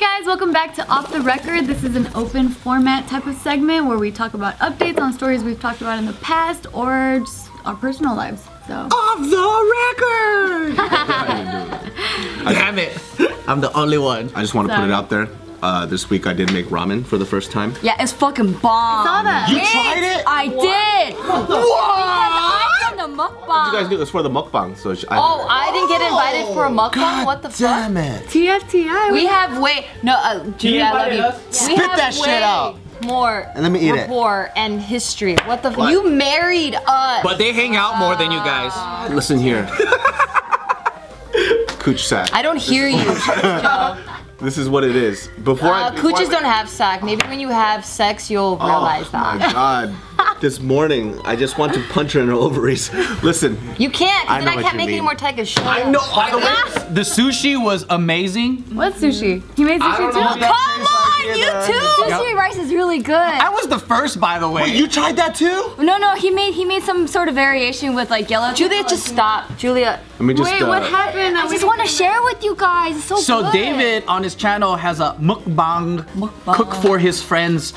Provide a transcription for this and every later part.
guys, welcome back to Off the Record. This is an open format type of segment where we talk about updates on stories we've talked about in the past or just our personal lives. So Off the record! Damn it. I'm the only one. I just want to put it out there. This week I did make ramen for the first time. Yeah, it's fucking bomb. I saw that. You tried it? I did. What? The mukbang. You guys knew it was for the mukbang, so I didn't get invited for a mukbang? What the fuck? Damn it. TFTI. We have Julia, I love you. Spit that shit out. More And let me eat it. rapport and history. What the fuck? You married us. But they hang out more than you guys. Listen here. Cooch sack. I don't hear you. This is what it is. Cooches don't have sack. Maybe when you have sex, you'll realize My that. God. This morning, I just want to punch her in her ovaries. Listen. You can't, I because then know I what can't you make any mean. more Tiger show. I know. By the way, the sushi was amazing. What sushi? He made sushi too? Come on, you too! Sushi rice is really good. I was the first, by the way. You tried that too? No, he made some sort of variation with like yellow. Julia, just stop. Julia. Let me just. Wait, what happened? I just want to share with you guys. It's so good. David on his channel has a mukbang cook for his friends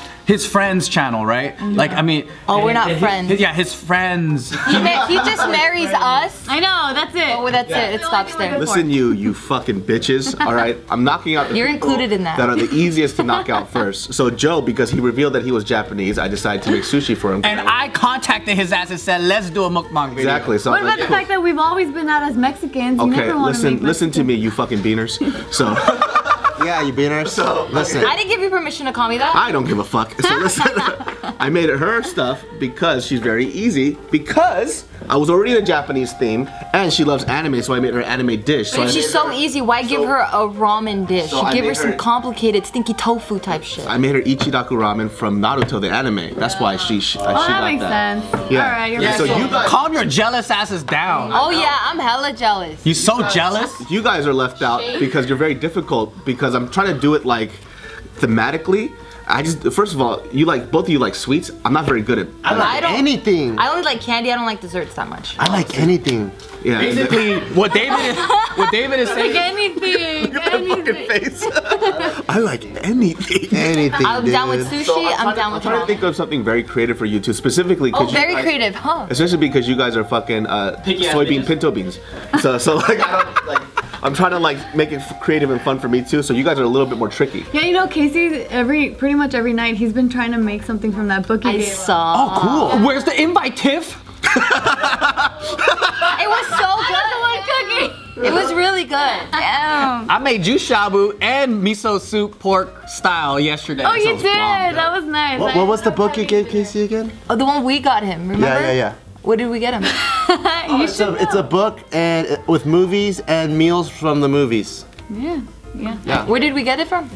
channel, right? Like, I mean. Oh, we're not friends. Yeah, his friends. He just marries us. I know, that's it. Oh, that's it. It stops there. Listen, you fucking bitches. All right, I'm knocking out the You're people included in that. that are the easiest to knock out first. So Joe, because he revealed that he was Japanese, I decided to make sushi for him. And I contacted his ass and said, let's do a mukbang video. Exactly. So What I was about the like, fact that we've always been out as Mexicans? You okay, never want to make listen to me, you fucking beaners. So Yeah, you beaners. So Listen. I didn't give you permission to call me that. I don't give a fuck. So listen, I made her stuff because she's very easy. Because I was already in a Japanese theme, and she loves anime, so I made her an anime dish. So But if I she's made so her- easy, why give her a ramen dish? So I Give her made some her- complicated stinky tofu type shit. I made her Ichidaku ramen from Naruto the anime. That's why she Oh, that makes sense. Yeah. Alright, you're Yeah, right. so you guys, Calm your jealous asses down. Oh yeah, I'm hella jealous. You so jealous? you guys are left out because you're very difficult. Because I'm trying to do it like thematically. First of all, both of you like sweets. I'm not very good at. I don't. Anything. I only like candy. I don't like desserts that much. I like anything. Yeah. Basically, what David is saying. Anything. Fucking face. I like anything. Anything, I'm down with dude. sushi. I'm down I'm with trying to ramen. think of something very creative for you too, specifically. Oh, 'cause you very guys- creative, huh? Especially because you guys are fucking soybean pinto beans. So like, I'm trying to like make it creative and fun for me too. So you guys are a little bit more tricky. Yeah, you know, Casey, pretty much every night, he's been trying to make something from that book he I gave. saw. Oh, cool. Where's the invite, Tiff? It was so good. It was really good. Damn. I made juice shabu and miso soup pork style yesterday. Oh, you So it's did. bomb. That was nice. What was the book you gave Casey again? Oh, the one we got him. Remember? Yeah. What did we get him? It's a book and with movies and meals from the movies. Yeah. Where did we get it from?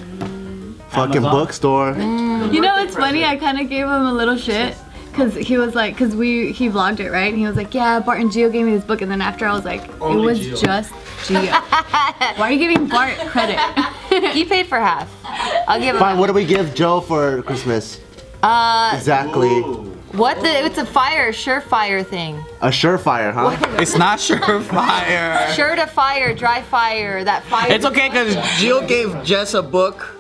Fucking bookstore. You know, it's funny. I kind of gave him a little shit. Cause he was like, he vlogged it, right? And he was like, yeah, Bart and Gio gave me this book, and then after I was like, it was just Gio. Why are you giving Bart credit? He paid for half. I'll give him. Fine, what do we give Joe for Christmas? Exactly. What? It's a surefire thing. A surefire, huh? It's not surefire. Sure to fire, dry fire, that fire. It's okay because Jill gave Jess a book,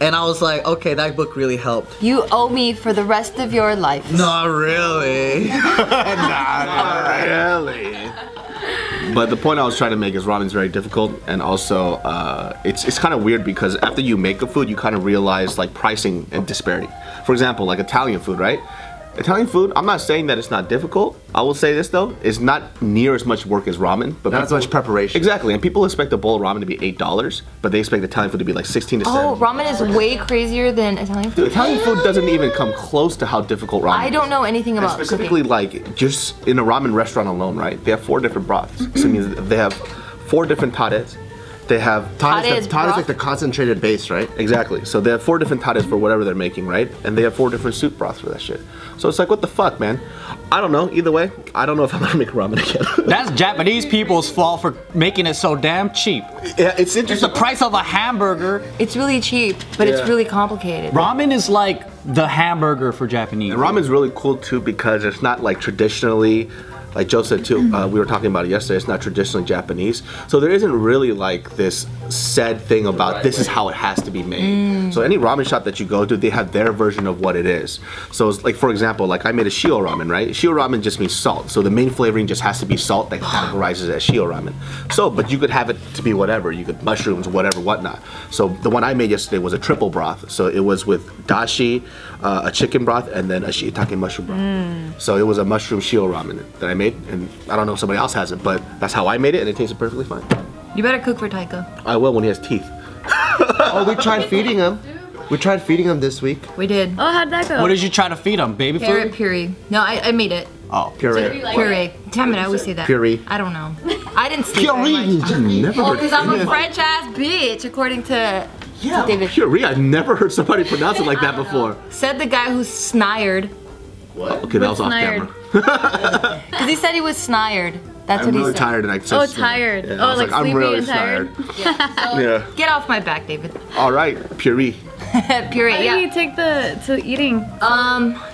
and I was like, okay, that book really helped. You owe me for the rest of your life. Not really. Not really. But the point I was trying to make is ramen's very difficult, and also it's kind of weird because after you make a food, you kind of realize like pricing and disparity. For example, like Italian food, right? Italian food, I'm not saying that it's not difficult. I will say this though, it's not near as much work as ramen. But Not as much preparation. Exactly, and people expect a bowl of ramen to be $8, but they expect Italian food to be like 16 to 17. Oh, ramen is way crazier than Italian food. Italian food doesn't even come close to how difficult ramen is. I don't know anything And about specifically, cooking. like, just in a ramen restaurant alone, right? They have 4 different broths. So it means they have 4 different tares. They have Tod Tade is is like broth. the concentrated base, right? exactly. So they have 4 different tares for whatever they're making, right? And they have 4 different soup broths for that shit. So it's like, what the fuck, man? I don't know. Either way, I don't know if I'm gonna make ramen again. That's Japanese people's fault for making it so damn cheap. Yeah, it's It's the interesting. price of a hamburger. It's really cheap, but it's Yeah. really complicated. Ramen is like the hamburger for Japanese. And ramen's really cool too because it's not like traditionally like Joe said too, we were talking about it yesterday, it's not traditionally Japanese. So there isn't really like this said thing about this is how it has to be made. So any ramen shop that you go to, they have their version of what it is. So it's like, for example, like I made a shio ramen, right? Shio ramen just means salt. So the main flavoring just has to be salt that categorizes as shio ramen. So, but you could have it to be whatever. You could mushrooms, whatever, whatnot. So the one I made yesterday was a triple broth. So it was with dashi, a chicken broth, and then a shiitake mushroom broth. So it was a mushroom shio ramen that I made, and I don't know if somebody else has it, but that's how I made it, and it tasted perfectly fine. You better cook for Taika. I will when he has teeth. Oh, we tried feeding him. We tried feeding him this week. We did. Oh, how'd that go? What did you try to feed him? Baby Carrot food? puree. No, I made it. Oh, Puree. Puree. Damn it, I always say that. Puree. I don't know. I didn't sleep very much. Puree. Never Oh, heard. because I'm a French ass bitch, according to David. Puree. I've never heard somebody pronounce it like that before. Said the guy who's snired. Okay, that was off Snired? camera. Because he said he was snired. That's I'm what he really said. tired and I Oh, tired. Yeah, Oh, I was like I'm sleepy really and tired? Yeah. Get off my back, David. All right, puree. Puree, How did yeah. you take to eating?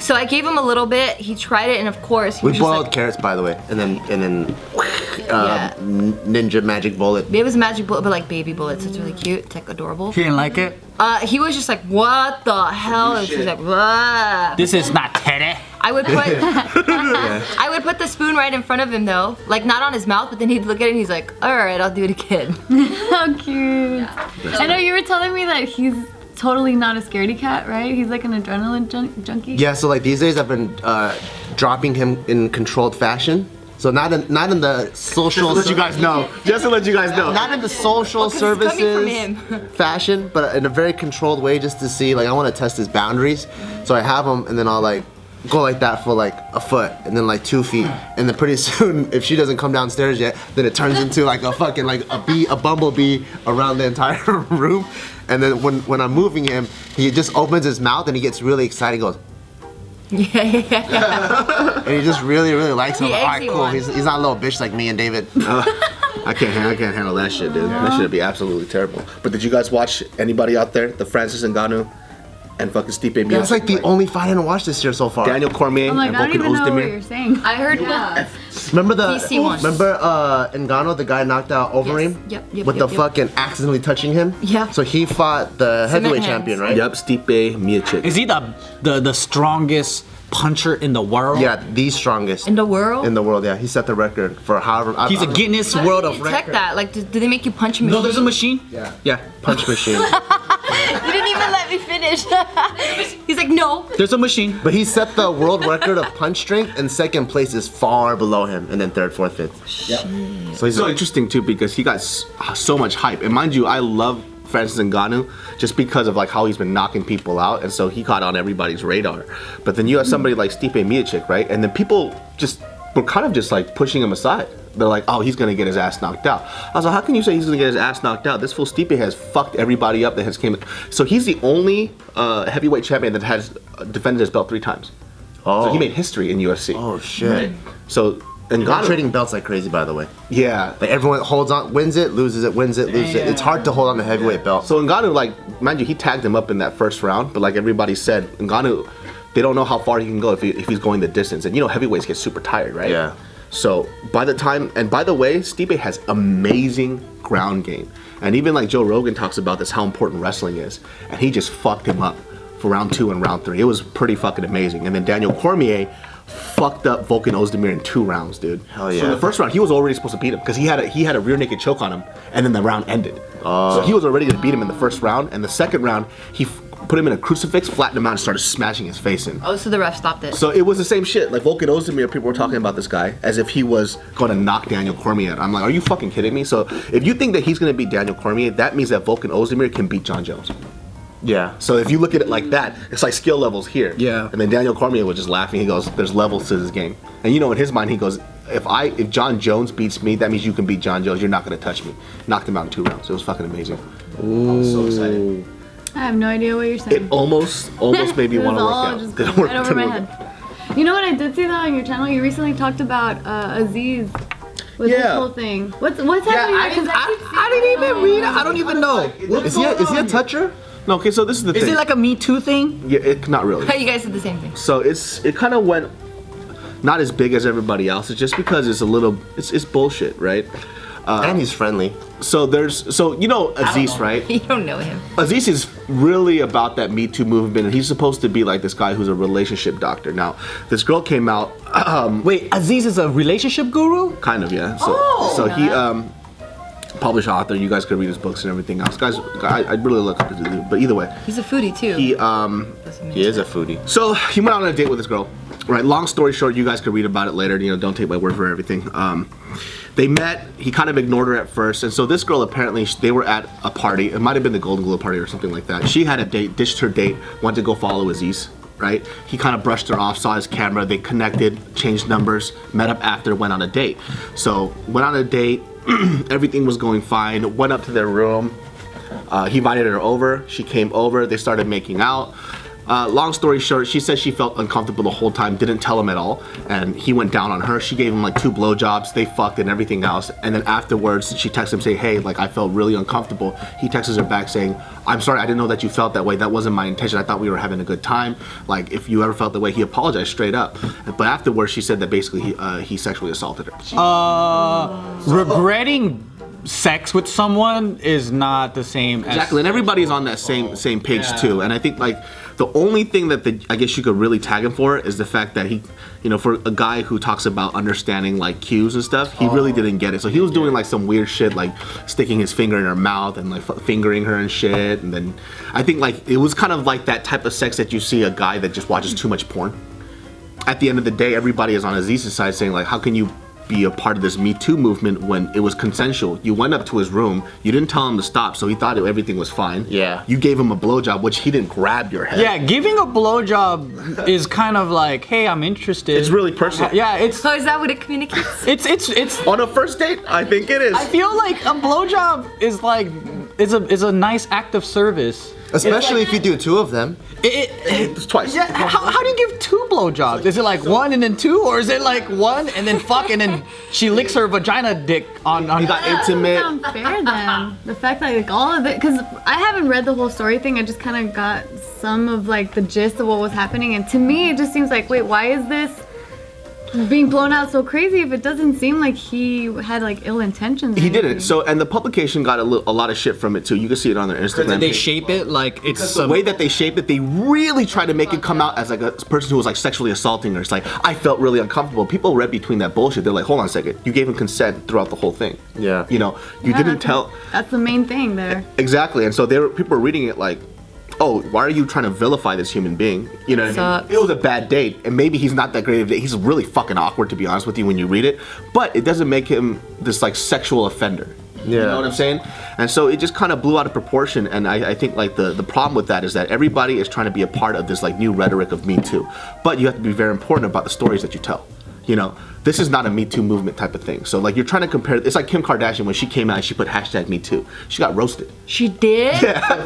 So I gave him a little bit. He tried it, and of course, he We was just boiled like, carrots, by the way, and then Yeah. ninja magic bullet. it was magic bullet, but like baby bullets. It's really cute. It's like adorable. He didn't like it? He was just like, what the hell? And she's like, "Wah." This is not teddy. I would put I would put the spoon right in front of him though, like not on his mouth, but then he'd look at it and he's like, all right, I'll do it again. How cute. I know you were telling me that he's totally not a scaredy cat, right? He's like an adrenaline junkie. Yeah, so like these days I've been dropping him in controlled fashion. So not in the social. Just to let you guys know. Just to let you guys know. Not in the social 'cause it's coming from services him. fashion, but in a very controlled way, just to see. Like I want to test his boundaries. So I have him, and then I'll like go like that for like a foot, and then like 2 feet, and then pretty soon, if she doesn't come downstairs yet, then it turns into like a fucking like a bumblebee around the entire room. And then when I'm moving him, he just opens his mouth and he gets really excited. He goes. Yeah. And he just really likes him. He All eggs right, you cool. on. He's not a little bitch like me and David. I can't handle that shit, dude. That shit would be absolutely terrible. But did you guys watch anybody out there? The Francis Ngannou and fucking Stipe Miocic? That's like the only fight I didn't watch this year so far. Daniel Cormier I'm like, and I don't Volkan even know what Ozdemir. you're saying. I heard Remember DC one. Remember Ngannou, the guy knocked out Overeem? Yep, With the fucking accidentally touching him? Yeah. So he fought the heavyweight hands. champion, right? Yep, Stipe Miocic. Is he the strongest puncher in the world? Yeah, the strongest in the world. in the world. Yeah, he set the record for however. He's a Guinness How do World you of detect Record. that? Like, do they make you punch a machine? No, there's a machine. Yeah. Yeah. punch machine. You didn't even let me finish. He's like, no. There's a machine. But he set the world record of punch strength, and second place is far below him, and then third, fourth, fifth. Yep. So he's So interesting too because he got so much hype. And mind you, I love Francis Ngannou just because of like how he's been knocking people out, and so he caught on everybody's radar. But then you have somebody like Stipe Miocic, right? And then people just were kind of just like pushing him aside. They're like, oh, he's gonna get his ass knocked out. I was like, how can you say he's gonna get his ass knocked out? This fool Stipe has fucked everybody up that has came. So he's the only heavyweight champion that has defended his belt 3 times. Oh. So he made history in UFC. Oh shit. So Not Ngannou, trading belts like crazy, by the way. yeah. Like everyone holds on, wins it, loses it, wins it, loses it. It's hard to hold on the heavyweight belt. So Ngannou, like, mind you, he tagged him up in that first round, but like everybody said, Ngannou, they don't know how far he can go if he's going the distance. And you know, heavyweights get super tired, right? Yeah. So by the time, and by the way, Stipe has amazing ground game. And even like Joe Rogan talks about this, how important wrestling is. And he just fucked him up for round 2 and round 3. It was pretty fucking amazing. And then Daniel Cormier fucked up Volkan Ozdemir in 2 rounds, dude. Hell yeah. So the first round, he was already supposed to beat him because he had a rear naked choke on him, and then the round ended. So he was already gonna beat him in the first round, and the second round, he put him in a crucifix, flattened him out, and started smashing his face in. Oh, so the ref stopped it. So it was the same shit. Like Volkan Ozdemir, people were talking about this guy as if he was going to knock Daniel Cormier out. I'm like, are you fucking kidding me? So if you think that he's going to beat Daniel Cormier, that means that Volkan Ozdemir can beat John Jones. Yeah. So if you look at it like that, it's like skill levels here. Yeah. And then Daniel Cormier was just laughing. He goes, "There's levels to this game." And you know, in his mind, he goes, "If John Jones beats me, that means you can beat John Jones. You're not going to touch me." Knocked him out in 2 rounds. It was fucking amazing. I was so excited. I have no idea what you're saying. It almost made me It was want to work all out. just Didn't going work- right over my didn't work head. You know what I did see though on your channel? You recently talked about Aziz with this Yeah. whole thing. What's happening? I didn't even read it. I don't even know. Is he a toucher? No, okay, so this is the thing. Is it like a Me Too thing? Yeah, not really. You guys did the same thing. So it kind of went. not as big as everybody else. It's just because it's bullshit, right? And he's friendly. So you know Aziz, right? You don't know him. Aziz is really about that Me Too movement, and he's supposed to be like this guy who's a relationship doctor. Now, this girl came out. Wait, Aziz is a relationship guru? Kind of, yeah. So he published author. You guys could read his books and everything else. Guys, I really look up to him. But either way, He's a foodie too. He is a foodie. so he went on a date with this girl. Right. Long story short, you guys could read about it later. You know, don't take my word for everything. They met. He kind of ignored her at first, and so this girl apparently they were at a party. It might have been the Golden Globe party or something like that. She had a date, ditched her date, went to go follow Aziz. Right? He kind of brushed her off, saw his camera. They connected, changed numbers, met up after, went on a date. So went on a date. Everything was going fine. Went up to their room. He invited her over. She came over. They started making out. Long story short, she said she felt uncomfortable the whole time, didn't tell him at all, and he went down on her. She gave him like 2 blowjobs, they fucked and everything else, and then afterwards she texted him saying, hey, like I felt really uncomfortable. He texts her back saying, I'm sorry, I didn't know that you felt that way. That wasn't my intention. I thought we were having a good time. Like if you ever felt that way, he apologized straight up. But afterwards she said that basically he sexually assaulted her. Regretting sex with someone is not the same as... Exactly, and everybody's on that same page too. And I think like the only thing that I guess you could really tag him for is the fact that he, you know, for a guy who talks about understanding like cues and stuff, he really didn't get it. So he was doing like some weird shit, like sticking his finger in her mouth and like fingering her and shit. And then I think like it was kind of like that type of sex that you see a guy that just watches too much porn. At the end of the day, everybody is on Aziz's side saying like, how can you be a part of this Me Too movement when it was consensual? You went up to his room, you didn't tell him to stop, so he thought everything was fine. Yeah. You gave him a blowjob, which he didn't grab your head. Yeah, giving a blowjob is kind of like, hey, I'm interested. It's really personal. Yeah, it's So is that what it communicates? it's On a first date, I think it is. I feel like a blowjob is like is a nice act of service. Especially if you do 2 of them. It's twice. Yeah, how do you give 2 blowjobs? Is it like 1 and then 2, or is it like 1 and then fuck and then she licks her vagina dick on? You got intimate. That's unfair then. The fact that like all of it, because I haven't read the whole story thing. I just kind of got some of like the gist of what was happening, and to me it just seems like, wait, why is this being blown out so crazy if it doesn't seem like he had like ill intentions? He didn't. So, and the publication got a lot of shit from it too. You can see it on their Instagram. Did they page. shape it like it's The way that they shaped it, they really tried to make it come out as like a person who was like sexually assaulting her. It's like, I felt really uncomfortable. People read between that bullshit. They're like, hold on a second. You gave him consent throughout the whole thing. Yeah. You know, you didn't tell. That's the main thing there. Exactly. And so people were reading it like, oh, why are you trying to vilify this human being? You know what I mean? It was a bad date, and maybe he's not that great of a date. He's really fucking awkward, to be honest with you, when you read it. But it doesn't make him this like sexual offender. Yeah. You know what I'm saying? And so it just kind of blew out of proportion. And I think like the problem with that is that everybody is trying to be a part of this like new rhetoric of Me Too. But you have to be very important about the stories that you tell. You know, this is not a Me Too movement type of thing. So like you're trying to compare, it's like Kim Kardashian when she came out and she put hashtag Me Too. She got roasted. She did?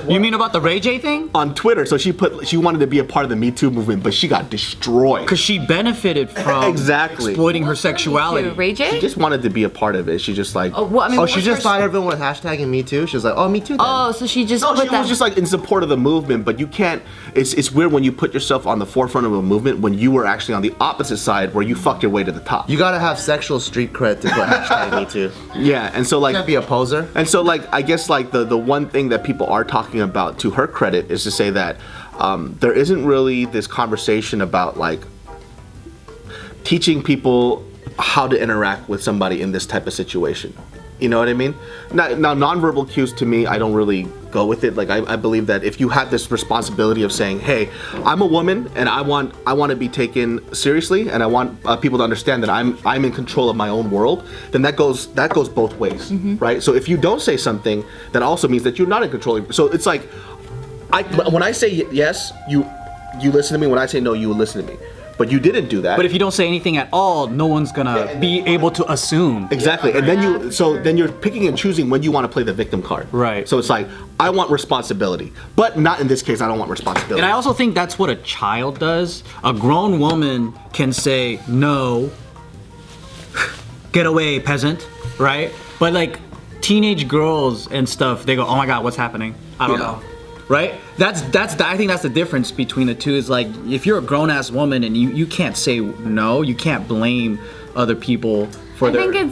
You mean about the Ray J thing? On Twitter, so she wanted to be a part of the Me Too movement, but she got destroyed. Because she benefited from Exactly. exploiting her sexuality. Ray J? She just wanted to be a part of it. She just like, Oh, well, I mean, Oh, what she was just her- thought everyone was hashtagging Me Too? She was like, oh, Me Too then. Oh, so she just no, put she that. was just like in support of the movement, but you can't, it's weird when you put yourself on the forefront of a movement when you were actually on the opposite side where you fucked your way to the top. You gotta have sexual street cred to put hashtag Me Too. Yeah, and so You like, can't be a poser. and so like, I guess like the one thing that people are talking about to her credit is to say that there isn't really this conversation about like teaching people how to interact with somebody in this type of situation. You know what I mean? Now nonverbal cues to me, I don't really go with it. Like I believe that if you have this responsibility of saying, hey, I'm a woman and I want to be taken seriously and I want people to understand that I'm in control of my own world, then that goes both ways, right? So if you don't say something, that also means that you're not in control. So it's like, when I say yes, you listen to me. When I say no, you listen to me. But you didn't do that. But if you don't say anything at all, no one's gonna be able to assume. Exactly, and then you're picking and choosing when you want to play the victim card. Right. So it's like, I want responsibility, but not in this case. I don't want responsibility. And I also think that's what a child does. A grown woman can say, no, get away, peasant, right? But like teenage girls and stuff, they go, oh my God, what's happening? I don't know. right? I think that's the difference between the two. Is like if you're a grown ass woman and you can't say no, you can't blame other people for their.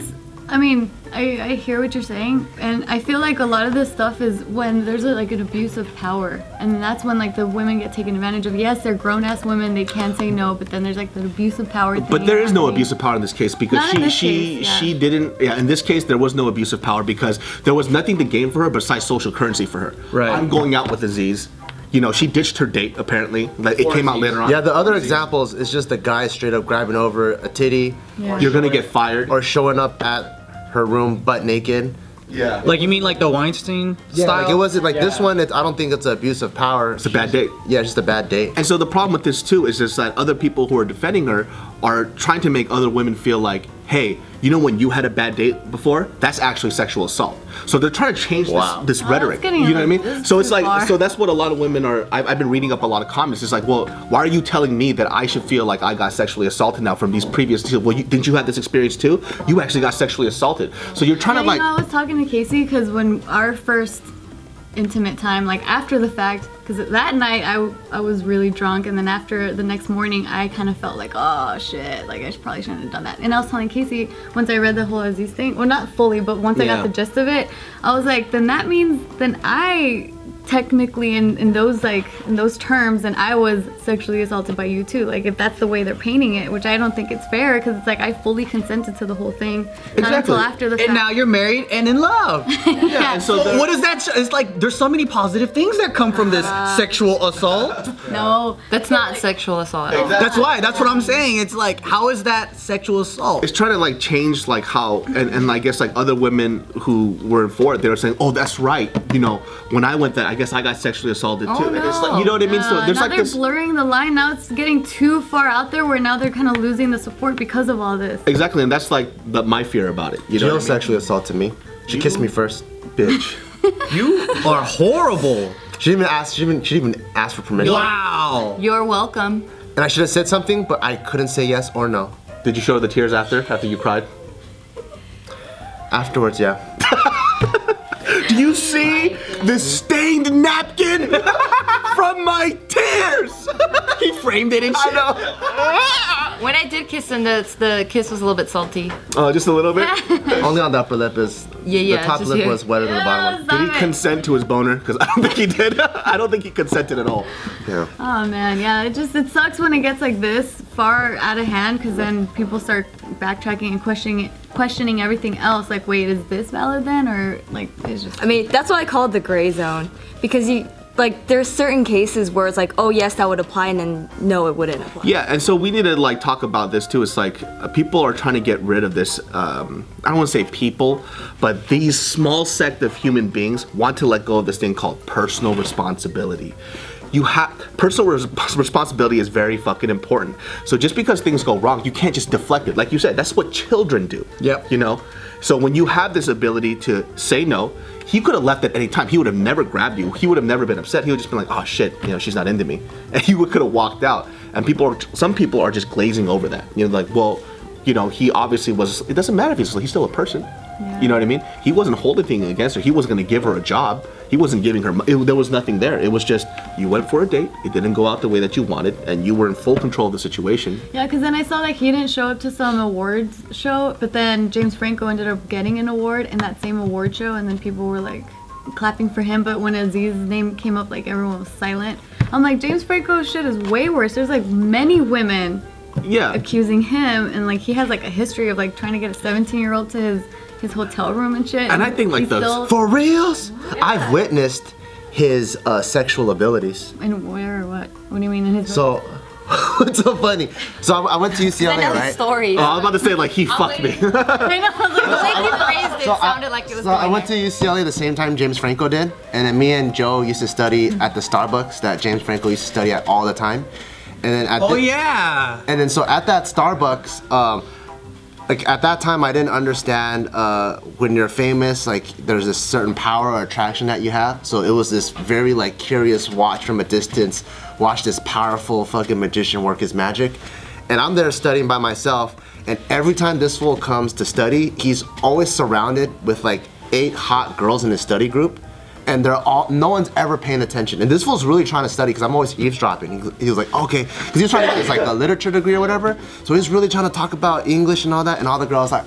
I hear what you're saying, and I feel like a lot of this stuff is when there's like an abuse of power, and that's when like the women get taken advantage of. Yes, they're grown-ass women, they can say no, but then there's like the abuse of power thing. But there is no abuse of power in this case because she didn't. Yeah, in this case there was no abuse of power because there was nothing to gain for her besides social currency for her. Right. I'm going out with Aziz. You know, she ditched her date apparently. Like it came out later on. Yeah, the other examples is just the guy straight up grabbing over a titty. Yeah. You're gonna get fired. Or showing up at her room butt naked. Yeah. Like you mean like the Weinstein Yeah, style? like it wasn't like this one. I don't think it's an abuse of power. It's a bad date. Yeah, it's just a bad date. And so the problem with this too is just that other people who are defending her are trying to make other women feel like, hey, you know when you had a bad date before, that's actually sexual assault. So they're trying to change this rhetoric. You know what I mean? So it's like, so that's what a lot of women are. I've been reading up a lot of comments. It's like, well, why are you telling me that I should feel like I got sexually assaulted now from these previous? Well, didn't you have this experience too? You actually got sexually assaulted. So you're trying to like. I was talking to Casey because when our first intimate time, like after the fact, because that night I was really drunk, and then after the next morning I kind of felt like, oh shit, like I probably shouldn't have done that. And I was telling Casey once I read the whole Aziz thing, well not fully, but once I got the gist of it, I was like, then that means then I technically in those terms, and I was sexually assaulted by you too. Like if that's the way they're painting it, which I don't think it's fair, because it's like I fully consented to the whole thing, not until after the fact. And now you're married and in love. Yeah. And so what is that? It's like there's so many positive things that come from this sexual assault. No, That's not sexual assault at all. That's what I'm saying. It's like, how is that sexual assault? It's trying to like change like how and I guess like other women who were for it, they were saying, oh that's right, you know, when I went there I guess I got sexually assaulted too. And it's like, you know what I mean? So there's now like they're this blurring the line. Now it's getting too far out there where now they're kind of losing the support because of all this. exactly, and that's like my fear about it. You know Jill what I mean? sexually assaulted me. She kissed me first. Bitch. You are horrible. She didn't even ask for permission. Wow. You're welcome. And I should have said something, but I couldn't say yes or no. Did you show her the tears after you cried? Afterwards, yeah. Do you see the stained napkin from my tears? He framed it and shit. I When I did kiss him, the kiss was a little bit salty. know. Oh, just a little bit? Only on the upper lip is. Yeah, The top just lip here. was wetter than the bottom one. Did he consent to his boner? Because I don't think he did. I don't think he consented at all. Yeah. Oh man, yeah, it sucks when it gets like this far out of hand, because then people start backtracking and questioning everything else. Like, wait, is this valid then, or like it's just? I mean, that's why I call it the gray zone, because there's certain cases where it's like, oh yes, that would apply, and then no, it wouldn't apply. Yeah, and so we need to like talk about this too. It's like people are trying to get rid of this. I don't want to say people, but these small sect of human beings want to let go of this thing called personal responsibility. Personal responsibility is very fucking important. So just because things go wrong, you can't just deflect it. Like you said, that's what children do. Yep. You know? So when you have this ability to say no, he could have left at any time. He would have never grabbed you. He would have never been upset. He would have just been like, oh shit, you know, she's not into me. And he could have walked out. And some people are just glazing over that. You know, like, well, you know, he obviously it doesn't matter if he's still a person. Yeah. You know what I mean? He wasn't holding anything against her. He wasn't going to give her a job. He wasn't giving her, there was nothing there. It was just, you went for a date, it didn't go out the way that you wanted, and you were in full control of the situation. Yeah, because then I saw like he didn't show up to some awards show, but then James Franco ended up getting an award in that same award show, and then people were like clapping for him, but when Aziz's name came up, like everyone was silent. I'm like, James Franco's shit is way worse. There's like many women accusing him, and like he has like a history of like trying to get a 17-year-old to his hotel room and shit. And I think like For reals? I've witnessed his sexual abilities. And where or what? What do you mean in his? So, what's so funny? So I went to UCLA, I know the right? story. Oh, I was about to say like he fucked me. I know. I was like, The way he phrased it sounded like it was So I going went to UCLA the same time James Franco did, and then me and Joe used to study at the Starbucks that James Franco used to study at all the time. And then And then so at that Starbucks, like at that time I didn't understand when you're famous, like there's a certain power or attraction that you have. So it was this very like curious watch from a distance, watch this powerful fucking magician work his magic. And I'm there studying by myself, and every time this fool comes to study, he's always surrounded with like 8 hot girls in his study group. and no one's ever paying attention. And this fool's really trying to study, because I'm always eavesdropping. He was like, okay, because he was trying to get his like a literature degree or whatever. So he's really trying to talk about English and all that, and all the girls like,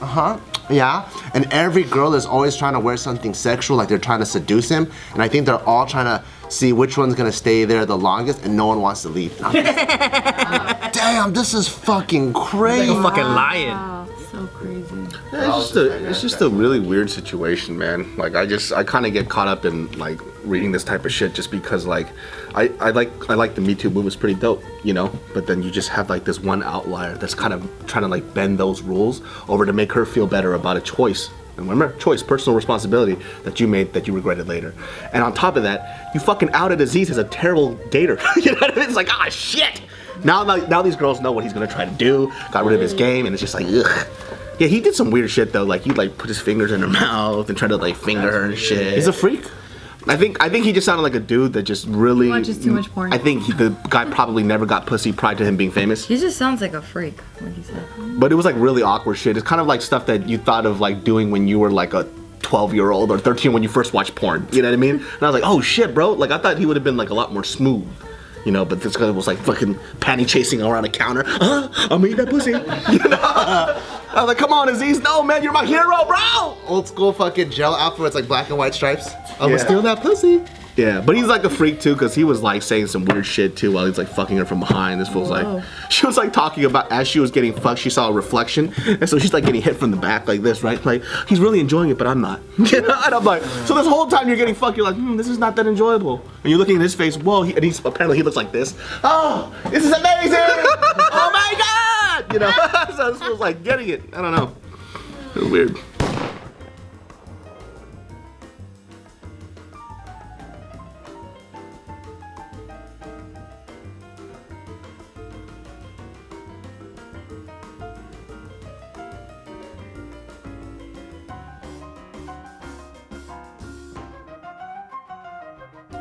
yeah. And every girl is always trying to wear something sexual, like they're trying to seduce him. And I think they're all trying to see which one's gonna stay there the longest, and no one wants to leave. Damn, this is fucking crazy. Like a fucking lion. So crazy. Yeah, it's just a really weird situation, man. Like I kind of get caught up in like reading this type of shit just because like I like the Me Too movement, is pretty dope, you know. But then you just have like this one outlier that's kind of trying to like bend those rules over to make her feel better about a choice. And remember, choice, personal responsibility that you made that you regretted later. And on top of that, you fucking outed Aziz as a terrible dater. You know what I mean? It's like, ah, shit. Now these girls know what he's gonna try to do. Got rid of his game, and it's just like, ugh. Yeah, he did some weird shit though. Like he like put his fingers in her mouth and tried to like finger her and shit. He's a freak. I think he just sounded like a dude that just really watches too much porn. I think the guy probably never got pussy prior to him being famous. He just sounds like a freak, like he said. But it was like really awkward shit. It's kind of like stuff that you thought of like doing when you were like a 12-year-old or 13 when you first watched porn. You know what I mean? And I was like, oh shit, bro. Like I thought he would have been like a lot more smooth. You know, but this guy was like fucking panty chasing around a counter. I'm gonna eat that pussy. You know? I was like, come on, Aziz. No, man, you're my hero, bro. Old school fucking gel outfit with like black and white stripes. I'm gonna steal that pussy. Yeah, but he's like a freak too, because he was like saying some weird shit too while he's like fucking her from behind. This fool's like, she was like talking about as she was getting fucked, she saw a reflection, and so she's like getting hit from the back like this, right? Like he's really enjoying it, but I'm not. You know? And I'm like, so this whole time you're getting fucked, you're like, this is not that enjoyable. And you're looking in his face, whoa, and he's apparently he looks like this. Oh, this is amazing! Oh my god! You know, so this fool's like getting it. I don't know. It was weird.